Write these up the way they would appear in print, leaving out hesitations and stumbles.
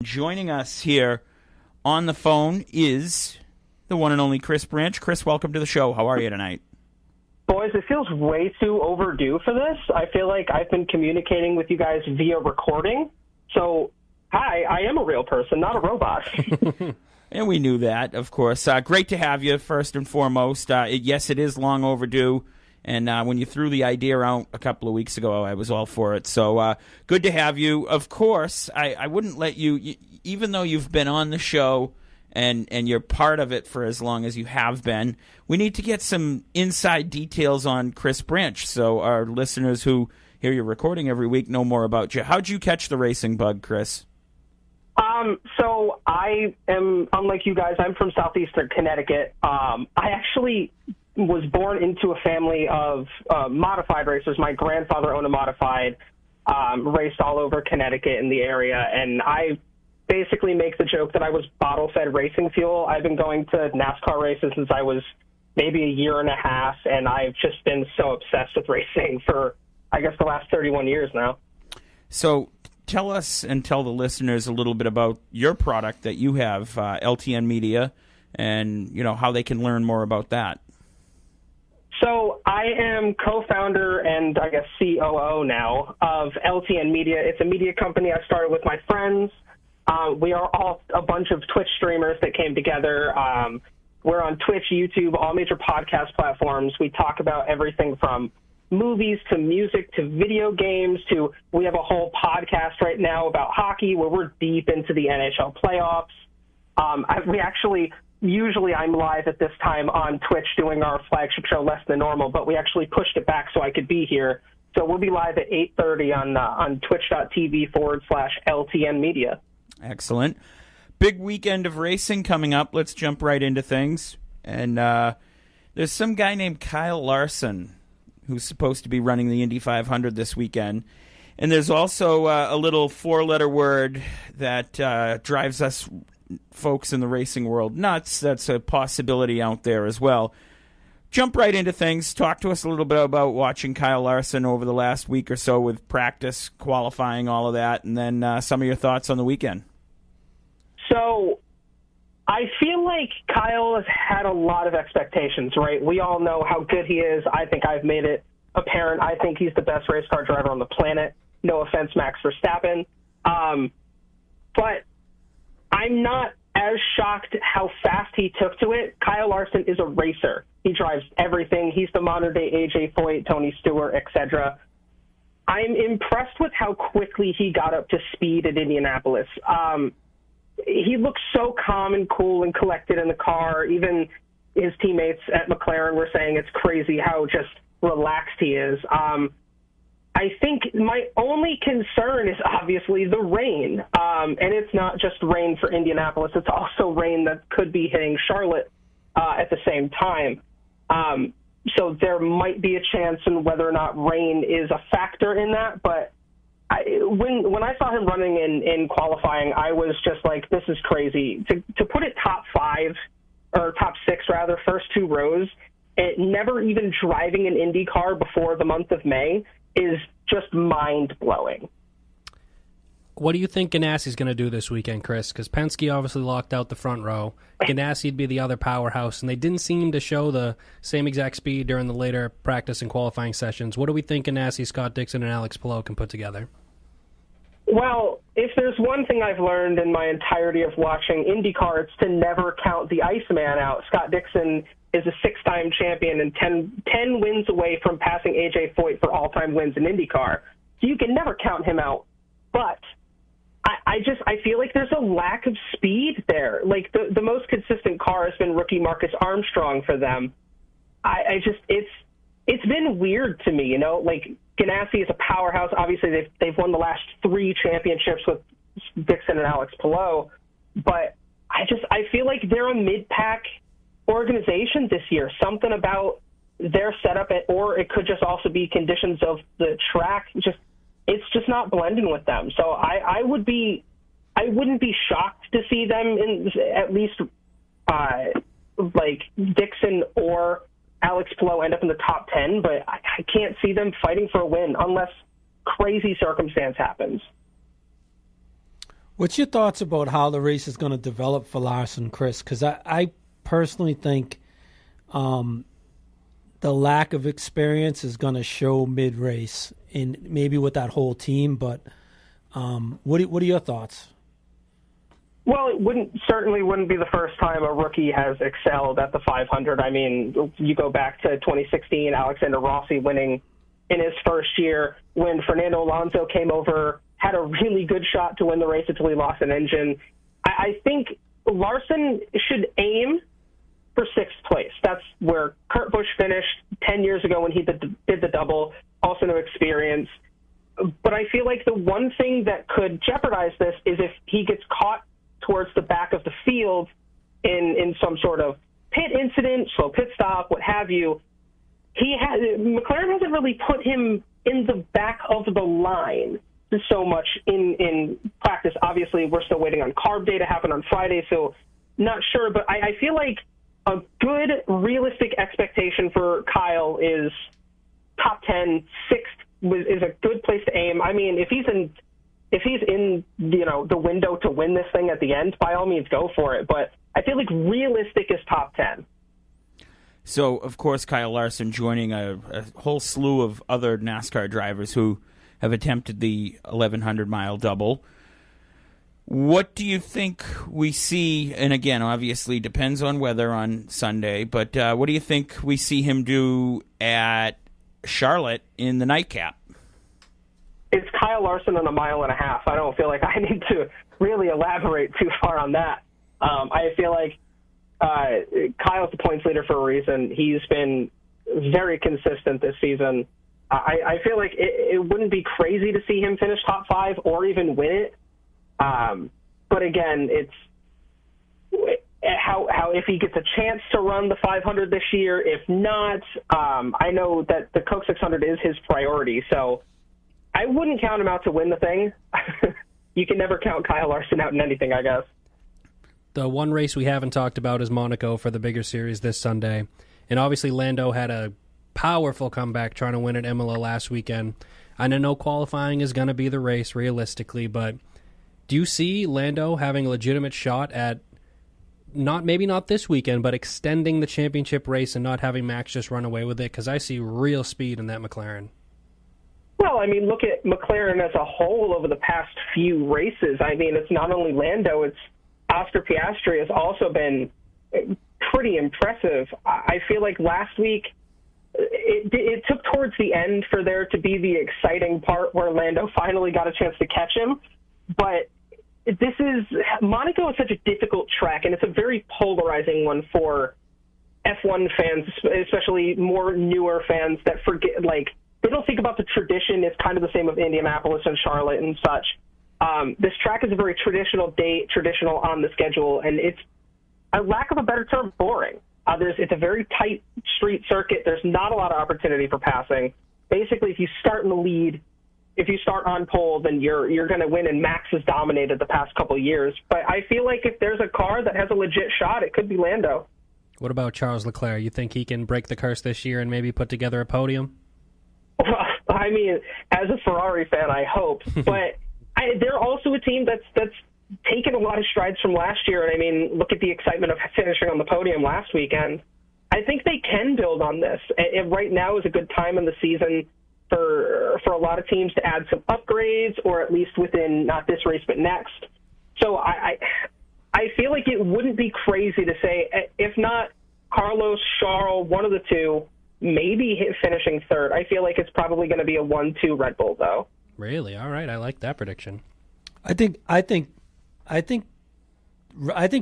Joining us here on the phone is the one and only Chris Branch. Chris, welcome to the show. How are you tonight? Boys, it feels way too overdue for this. I feel like I've been communicating with you guys via recording. So, hi, I am a real person, not a robot. And we knew that, of course. Great to have you, first and foremost. Yes, it is long overdue. And when you threw the idea out a couple of weeks ago, I was all for it. So good to have you. Of course, I wouldn't let you, even though you've been on the show and you're part of it for as long as you have been, we need to get some inside details on Chris Branch so our listeners who hear you recording every week know more about you. How'd you catch the racing bug, Chris? So I am, unlike you guys, I'm from southeastern Connecticut. I actually was born into a family of modified racers. My grandfather owned a modified, raced all over Connecticut in the area, and I basically make the joke that I was bottle-fed racing fuel. I've been going to NASCAR races since I was maybe a year and a half, and I've just been so obsessed with racing for, I guess, the last 31 years now. So tell us and tell the listeners a little bit about your product that you have, LTN Media, and how they can learn more about that. So I am co-founder and I guess COO now of LTN Media. It's a media company I started with my friends. We are all a bunch of Twitch streamers that came together. We're on Twitch, YouTube, all major podcast platforms. We talk about everything from movies to music to video games to we have a whole podcast right now about hockey where we're deep into the NHL playoffs. Usually I'm live at this time on Twitch doing our flagship show Less Than Normal, but we actually pushed it back so I could be here. So we'll be live at 8:30 on twitch.tv/LTN Media. Excellent. Big weekend of racing coming up. Let's jump right into things. And there's some guy named Kyle Larson who's supposed to be running the Indy 500 this weekend. And there's also a little four-letter word that drives us folks in the racing world nuts. That's a possibility out there as well. Jump right into things. Talk to us a little bit about watching Kyle Larson over the last week or so with practice, qualifying, all of that, and then some of your thoughts on the weekend. So I feel like Kyle has had a lot of expectations, right? We all know how good he is. I think I've made it apparent. I think he's the best race car driver on the planet. No offense, Max Verstappen. But I'm not as shocked how fast he took to it. Kyle Larson is a racer. He drives everything. He's the modern-day AJ Foyt, Tony Stewart, etc. I'm impressed with how quickly he got up to speed at Indianapolis. He looks so calm and cool and collected in the car. Even his teammates at McLaren were saying it's crazy how just relaxed he is. I think my only concern is obviously the rain. And it's not just rain for Indianapolis. It's also rain that could be hitting Charlotte at the same time. So there might be a chance in whether or not rain is a factor in that. But when I saw him running in qualifying, I was just like, this is crazy. To put it top six, first two rows, never even driving an Indy car before the month of May is just mind-blowing. What do you think Ganassi's going to do this weekend, Chris? Because Penske obviously locked out the front row. Ganassi would be the other powerhouse, and they didn't seem to show the same exact speed during the later practice and qualifying sessions. What do we think Ganassi, Scott Dixon, and Alex Palou can put together? Well, if there's one thing I've learned in my entirety of watching IndyCar, it's to never count the Iceman out. Scott Dixon is a six-time champion and 10 wins away from passing AJ Foyt for all-time wins in IndyCar. So you can never count him out. But I feel like there's a lack of speed there. Like the most consistent car has been rookie Marcus Armstrong for them. It's been weird to me, like Ganassi is a powerhouse. Obviously they've won the last 3 championships with Dixon and Alex Palou, but I feel like they're a mid-pack organization this year. Something about their setup, or it could just also be conditions of the track. It's just not blending with them. So I wouldn't be shocked to see them in at least like Dixon or Alex Palou end up in the top 10, but I can't see them fighting for a win unless crazy circumstance happens. What's your thoughts about how the race is going to develop for Larson, Chris? Because I personally think the lack of experience is going to show mid-race, and maybe with that whole team. But what are your thoughts? Well, it certainly wouldn't be the first time a rookie has excelled at the 500. I mean, you go back to 2016, Alexander Rossi winning in his first year when Fernando Alonso came over, had a really good shot to win the race until he lost an engine. I think Larson should aim for sixth place. That's where Kurt Busch finished 10 years ago when he did the double, also no experience. But I feel like the one thing that could jeopardize this is if he gets caught towards the back of the field in some sort of pit incident, slow pit stop, what have you. McLaren hasn't really put him in the back of the line so much in practice. Obviously, we're still waiting on carb day to happen on Friday, so not sure. But I feel like a good, realistic expectation for Kyle is top 10, sixth is a good place to aim. I mean, if he's in the window to win this thing at the end, by all means, go for it. But I feel like realistic is top 10. So, of course, Kyle Larson joining a whole slew of other NASCAR drivers who have attempted the 1,100-mile double. What do you think we see? And again, obviously, depends on weather on Sunday. But what do you think we see him do at Charlotte in the nightcap? It's Kyle Larson in 1.5 miles. I don't feel like I need to really elaborate too far on that. I feel like Kyle's the points leader for a reason. He's been very consistent this season. I feel like it wouldn't be crazy to see him finish top 5 or even win it. But again, it's how if he gets a chance to run the 500 this year. If not, I know that the Coke 600 is his priority, so I wouldn't count him out to win the thing. You can never count Kyle Larson out in anything, I guess. The one race we haven't talked about is Monaco for the bigger series this Sunday. And obviously Lando had a powerful comeback trying to win at Imola last weekend. I know qualifying is going to be the race realistically, but do you see Lando having a legitimate shot at maybe not this weekend, but extending the championship race and not having Max just run away with it? Because I see real speed in that McLaren. Well, I mean, look at McLaren as a whole over the past few races. I mean, it's not only Lando, it's Oscar Piastri has also been pretty impressive. I feel like last week it took towards the end for there to be the exciting part where Lando finally got a chance to catch him. But Monaco is such a difficult track, and it's a very polarizing one for F1 fans, especially more newer fans that forget, like, they don't think about the tradition. It's kind of the same of Indianapolis and Charlotte and such. This track is a very traditional on the schedule, and it's, a lack of a better term, boring. It's a very tight street circuit. There's not a lot of opportunity for passing. Basically, if you start in the lead, if you start on pole, then you're going to win, and Max has dominated the past couple of years. But I feel like if there's a car that has a legit shot, it could be Lando. What about Charles Leclerc? You think he can break the curse this year and maybe put together a podium? Well, I mean, as a Ferrari fan, I hope. But they're also a team that's taken a lot of strides from last year. And I mean, look at the excitement of finishing on the podium last weekend. I think they can build on this. And right now is a good time in the season for a lot of teams to add some upgrades, or at least within not this race but next. So I feel like it wouldn't be crazy to say, if not Carlos, Charles, one of the two, maybe finishing third. I feel like it's probably going to be a 1-2 Red Bull, though. Really? All right, I like that prediction. I think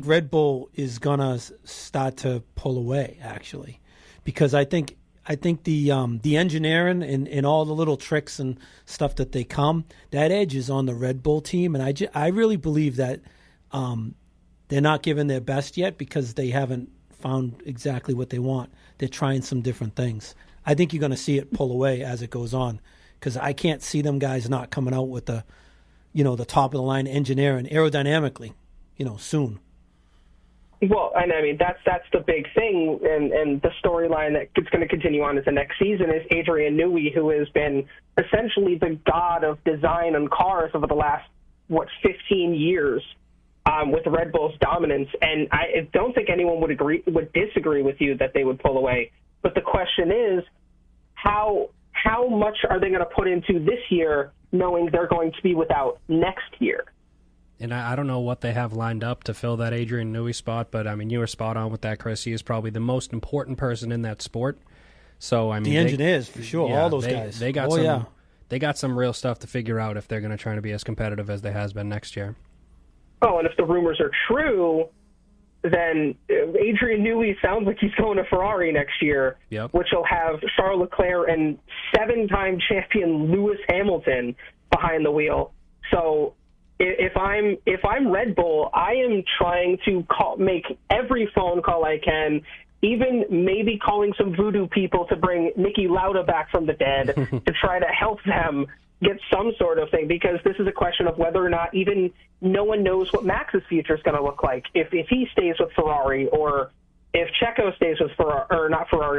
Red Bull is gonna start to pull away, actually, because I think the engineering and all the little tricks and stuff that that edge is on the Red Bull team, and I really believe that they're not giving their best yet because they haven't found exactly what they want. They're trying some different things. I think you're going to see it pull away as it goes on, because I can't see them guys not coming out with the top of the line engineering aerodynamically, soon. Well, and I mean, that's the big thing, and the storyline that it's going to continue on into next season is Adrian Newey, who has been essentially the god of design and cars over the last 15 years with Red Bull's dominance, and I don't think anyone would disagree with you that they would pull away. But the question is, how much are they going to put into this year, knowing they're going to be without next year? And I don't know what they have lined up to fill that Adrian Newey spot, but I mean, you were spot on with that, Chris. He is probably the most important person in that sport. So I mean, the engineers for sure, all those guys. They got they got some real stuff to figure out if they're going to try to be as competitive as they has been next year. Oh, and if the rumors are true, then Adrian Newey sounds like he's going to Ferrari next year, which will have Charles Leclerc and 7-time champion Lewis Hamilton behind the wheel. So if I'm Red Bull, I am trying to make every phone call I can, even maybe calling some voodoo people to bring Niki Lauda back from the dead to try to help them get some sort of thing, because this is a question of whether or not even no one knows what Max's future is going to look like if he stays with Ferrari, or if Checo stays with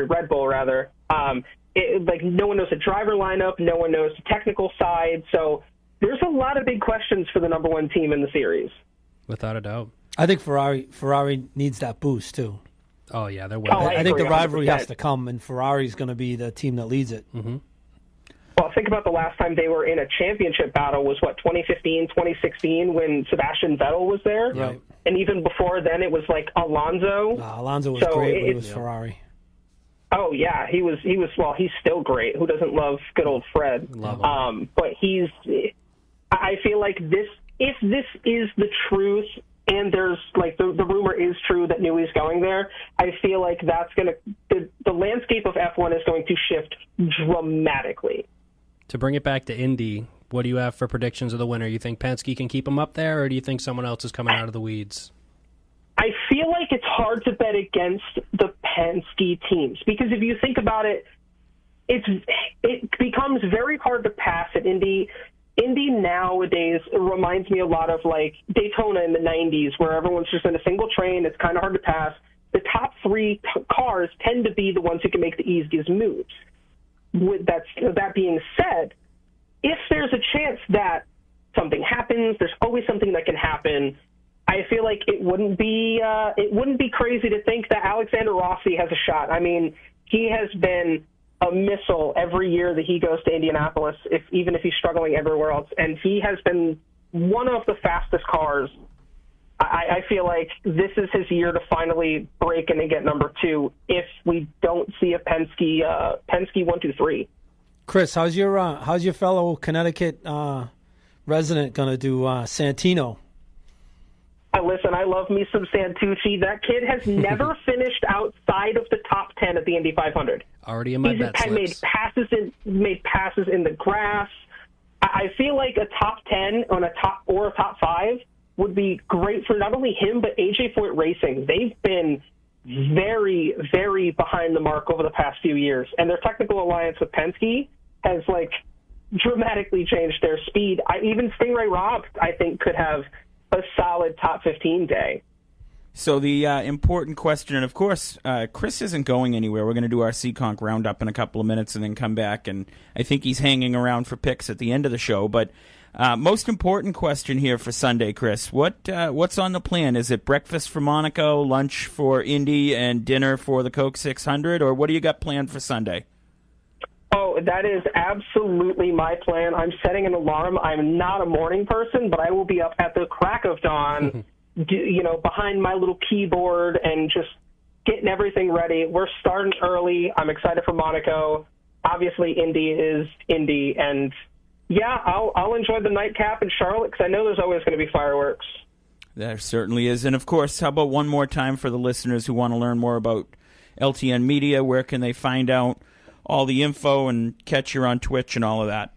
Red Bull rather. Like, no one knows the driver lineup, no one knows the technical side, so there's a lot of big questions for the number one team in the series. Without a doubt. I think Ferrari needs that boost too. Oh yeah, they're well. I think the rivalry has to come, and Ferrari's going to be the team that leads it. Mm-hmm. Well, think about the last time they were in a championship battle was, 2015, 2016, when Sebastian Vettel was there? Right. And even before then, it was like Alonso. Alonso was great when it was Ferrari. Oh, yeah, he was. Well, he's still great. Who doesn't love good old Fred? Love him. But I feel like if this is the truth, and there's like the rumor is true that Newey's going there, I feel like that's going to the landscape of F1 is going to shift dramatically. To bring it back to Indy, what do you have for predictions of the winner? You think Penske can keep him up there, or do you think someone else is coming out of the weeds? I feel like it's hard to bet against the Penske teams, because if you think about it, it becomes very hard to pass at Indy. Indy nowadays reminds me a lot of like Daytona in the 90s, where everyone's just in a single train. It's kind of hard to pass. The top three cars tend to be the ones who can make the easiest moves. That being said, if there's a chance that something happens, there's always something that can happen. I feel like it wouldn't be crazy to think that Alexander Rossi has a shot. I mean, he has been a missile every year that he goes to Indianapolis, even if he's struggling everywhere else, and he has been one of the fastest cars. I feel like this is his year to finally break in and get number 2 if we don't see a Penske 1, 2, 3. Chris, how's your fellow Connecticut resident going to do Santino? Listen, I love me some Santucci. That kid has never finished outside of the top 10 at the Indy 500. Already in my bet slips. Made passes in the grass. I feel like a top 10 or a top 5 would be great for not only him, but AJ Foyt Racing. They've been very, very behind the mark over the past few years, and their technical alliance with Penske has like dramatically changed their speed. Even Stingray Robb, I think, could have a solid top 15 day. So the important question, and of course, Chris isn't going anywhere. We're going to do our Seekonk roundup in a couple of minutes and then come back, and I think he's hanging around for picks at the end of the show. But most important question here for Sunday, Chris. What's on the plan? Is it breakfast for Monaco, lunch for Indy, and dinner for the Coke 600, or what do you got planned for Sunday? Oh, that is absolutely my plan. I'm setting an alarm. I'm not a morning person, but I will be up at the crack of dawn, behind my little keyboard and just getting everything ready. We're starting early. I'm excited for Monaco. Obviously, Indy is Indy, and yeah, I'll enjoy the nightcap in Charlotte because I know there's always going to be fireworks. There certainly is. And of course, how about one more time for the listeners who want to learn more about LTN Media? Where can they find out all the info and catch you on Twitch and all of that?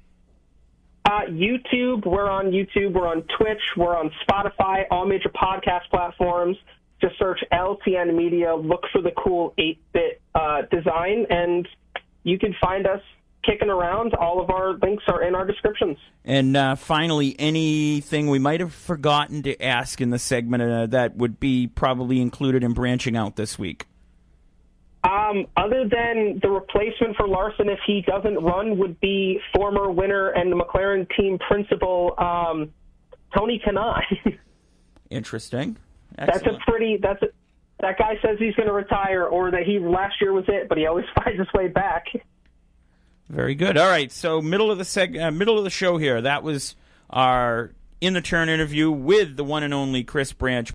YouTube. We're on YouTube. We're on Twitch. We're on Spotify, all major podcast platforms. Just search LTN Media. Look for the cool 8-bit design, and you can find us kicking around. All of our links are in our descriptions. And finally, anything we might have forgotten to ask in the segment that would be probably included in branching out this week? Other than the replacement for Larson, if he doesn't run, would be former winner and the McLaren team principal Tony Kanai. Interesting. That guy says he's going to retire, or that last year was it, but he always finds his way back. Very good. All right, so middle of the show here. That was our In the Turn interview with the one and only Chris Branch.